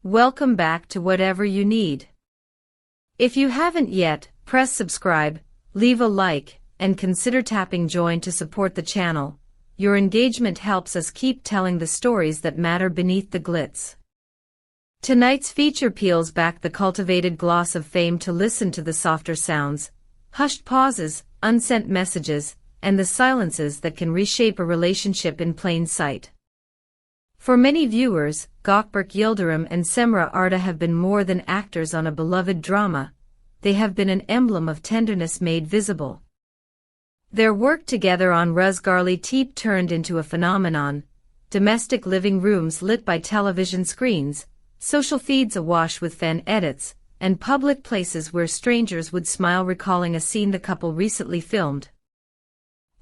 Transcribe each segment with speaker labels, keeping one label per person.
Speaker 1: Welcome back to Whatever You Need. If you haven't yet, press subscribe, leave a like, and consider tapping join to support the channel. Your engagement helps us keep telling the stories that matter beneath the glitz. Tonight's feature peels back the cultivated gloss of fame to listen to the softer sounds, hushed pauses, unsent messages, and the silences that can reshape a relationship in plain sight. For many viewers, Gökberk Yıldırım and Cemre Arda have been more than actors on a beloved drama. They have been an emblem of tenderness made visible. Their work together on Rüzgarlı Tepe turned into a phenomenon: domestic living rooms lit by television screens, social feeds awash with fan edits, and public places where strangers would smile recalling a scene the couple recently filmed.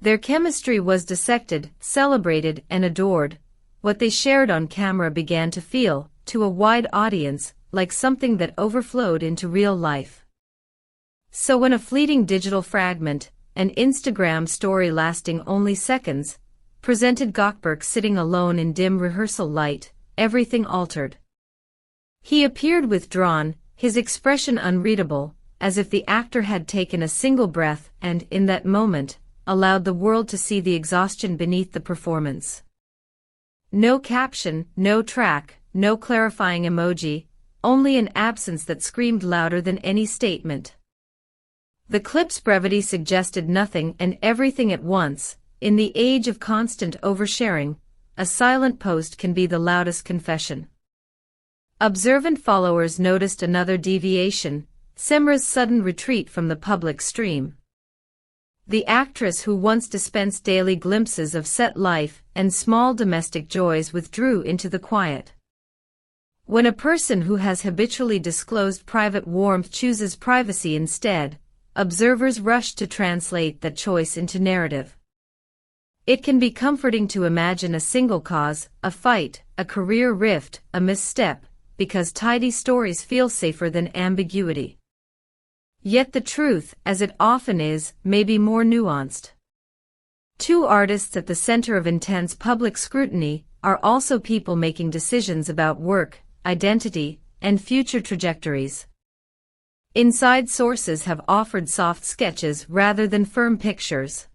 Speaker 1: Their chemistry was dissected, celebrated, and adored. What they shared on camera began to feel, to a wide audience, like something that overflowed into real life. So when a fleeting digital fragment, an Instagram story lasting only seconds, presented Gökberk sitting alone in dim rehearsal light, everything altered. He appeared withdrawn, his expression unreadable, as if the actor had taken a single breath and, in that moment, allowed the world to see the exhaustion beneath the performance. No caption, no track, no clarifying emoji, only an absence that screamed louder than any statement. The clip's brevity suggested nothing and everything at once. In the age of constant oversharing, a silent post can be the loudest confession. Observant followers noticed another deviation: Cemre's sudden retreat from the public stream. The actress who once dispensed daily glimpses of set life and small domestic joys withdrew into the quiet. When a person who has habitually disclosed private warmth chooses privacy instead, observers rush to translate that choice into narrative. It can be comforting to imagine a single cause, a fight, a career rift, a misstep, because tidy stories feel safer than ambiguity. Yet the truth, as it often is, may be more nuanced. Two artists at the center of intense public scrutiny are also people making decisions about work, identity, and future trajectories. Inside sources have offered soft sketches rather than firm pictures.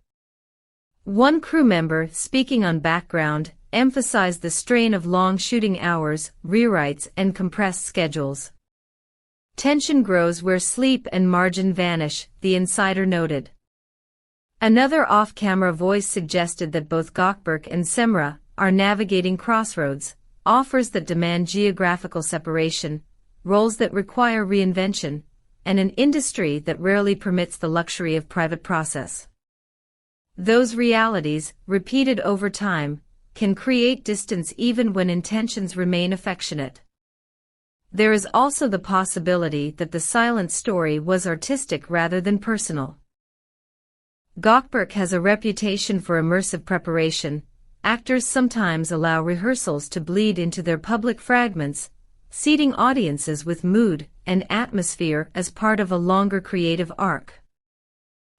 Speaker 1: One crew member, speaking on background, emphasized the strain of long shooting hours, rewrites, and compressed schedules. Tension grows where sleep and margin vanish, the insider noted. Another off-camera voice suggested that both Gökberk and Cemre are navigating crossroads, offers that demand geographical separation, roles that require reinvention, and an industry that rarely permits the luxury of private process. Those realities, repeated over time, can create distance even when intentions remain affectionate. There is also the possibility that the silent story was artistic rather than personal. Gökberk has a reputation for immersive preparation. Actors sometimes allow rehearsals to bleed into their public fragments, seeding audiences with mood and atmosphere as part of a longer creative arc.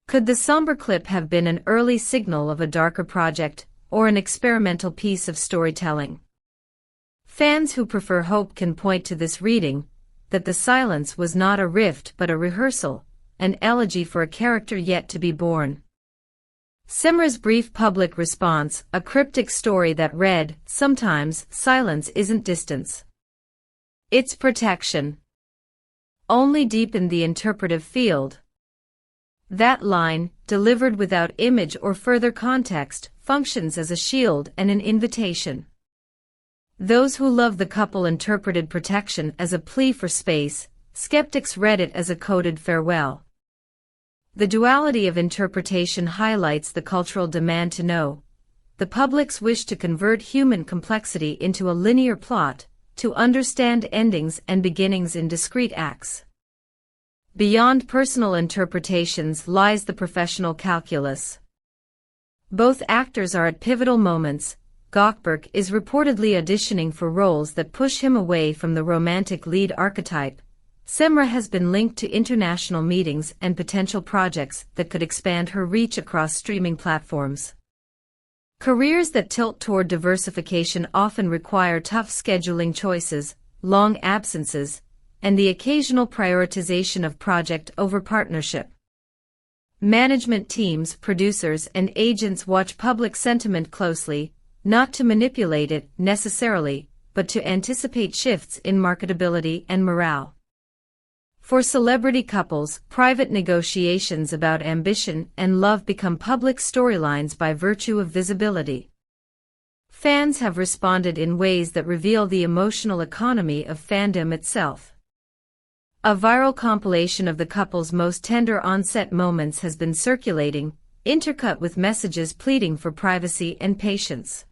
Speaker 1: Could the somber clip have been an early signal of a darker project, or an experimental piece of storytelling? Fans who prefer hope can point to this reading, that the silence was not a rift but a rehearsal, an elegy for a character yet to be born. Cemre's brief public response, a cryptic story that read, "Sometimes silence isn't distance. It's protection," only deepened the interpretive field. That line, delivered without image or further context, functions as a shield and an invitation. Those who love the couple interpreted protection as a plea for space, skeptics read it as a coded farewell. The duality of interpretation highlights the cultural demand to know, the public's wish to convert human complexity into a linear plot, to understand endings and beginnings in discrete acts. Beyond personal interpretations lies the professional calculus. Both actors are at pivotal moments. Gökberk is reportedly auditioning for roles that push him away from the romantic lead archetype. Cemre has been linked to international meetings and potential projects that could expand her reach across streaming platforms. Careers that tilt toward diversification often require tough scheduling choices, long absences, and the occasional prioritization of project over partnership. Management teams, producers, and agents watch public sentiment closely, not to manipulate it necessarily, but to anticipate shifts in marketability and morale. For celebrity couples, private negotiations about ambition and love become public storylines by virtue of visibility. Fans have responded in ways that reveal the emotional economy of fandom itself. A viral compilation of the couple's most tender on-set moments has been circulating, intercut with messages pleading for privacy and patience.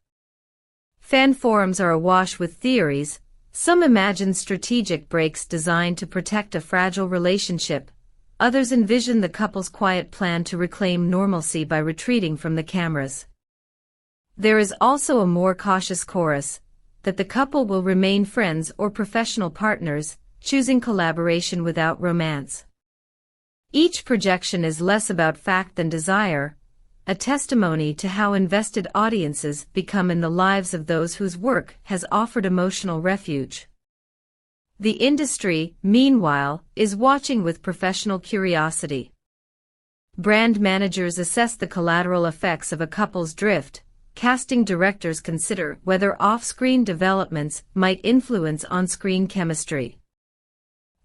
Speaker 1: Fan forums are awash with theories. Some imagine strategic breaks designed to protect a fragile relationship. Others envision the couple's quiet plan to reclaim normalcy by retreating from the cameras. There is also a more cautious chorus, that the couple will remain friends or professional partners, choosing collaboration without romance. Each projection is less about fact than desire, a testimony to how invested audiences become in the lives of those whose work has offered emotional refuge. The industry, meanwhile, is watching with professional curiosity. Brand managers assess the collateral effects of a couple's drift. Casting directors consider whether off-screen developments might influence on-screen chemistry.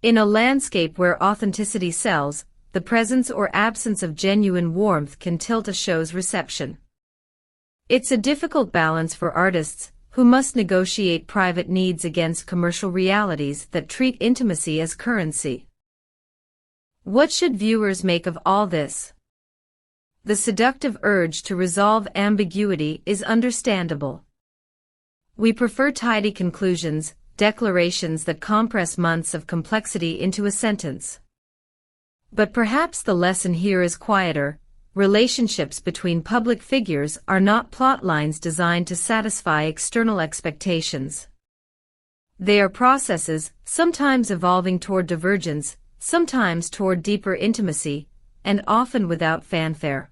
Speaker 1: In a landscape where authenticity sells, the presence or absence of genuine warmth can tilt a show's reception. It's a difficult balance for artists, who must negotiate private needs against commercial realities that treat intimacy as currency. What should viewers make of all this? The seductive urge to resolve ambiguity is understandable. We prefer tidy conclusions, declarations that compress months of complexity into a sentence. But perhaps the lesson here is quieter. Relationships between public figures are not plot lines designed to satisfy external expectations. They are processes, sometimes evolving toward divergence, sometimes toward deeper intimacy, and often without fanfare.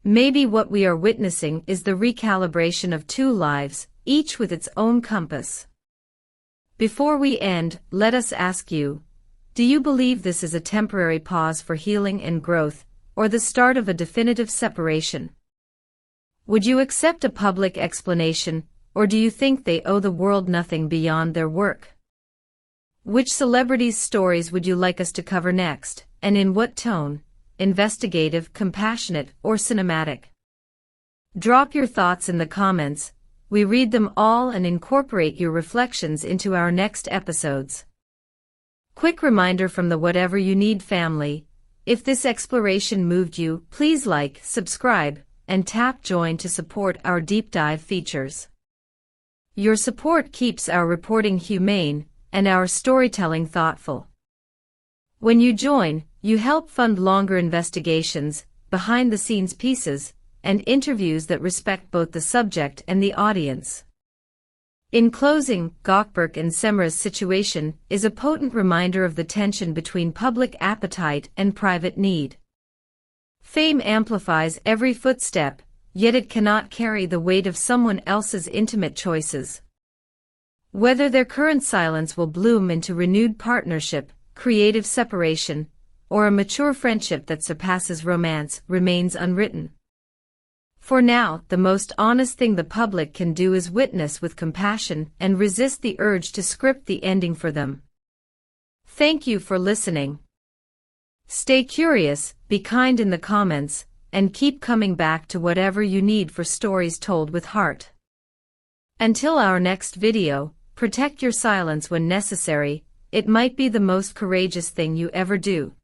Speaker 1: Maybe what we are witnessing is the recalibration of two lives, each with its own compass. Before we end, let us ask you, do you believe this is a temporary pause for healing and growth, or the start of a definitive separation? Would you accept a public explanation, or do you think they owe the world nothing beyond their work? Which celebrities' stories would you like us to cover next, and in what tone? Investigative, compassionate, or cinematic? Drop your thoughts in the comments. We read them all and incorporate your reflections into our next episodes. Quick reminder from the Whatever You Need family, if this exploration moved you, please like, subscribe, and tap join to support our deep dive features. Your support keeps our reporting humane and our storytelling thoughtful. When you join, you help fund longer investigations, behind-the-scenes pieces, and interviews that respect both the subject and the audience. In closing, Gökberk and Cemre's situation is a potent reminder of the tension between public appetite and private need. Fame amplifies every footstep, yet it cannot carry the weight of someone else's intimate choices. Whether their current silence will bloom into renewed partnership, creative separation, or a mature friendship that surpasses romance remains unwritten. For now, the most honest thing the public can do is witness with compassion and resist the urge to script the ending for them. Thank you for listening. Stay curious, be kind in the comments, and keep coming back to Whatever You Need for stories told with heart. Until our next video, protect your silence when necessary. It might be the most courageous thing you ever do.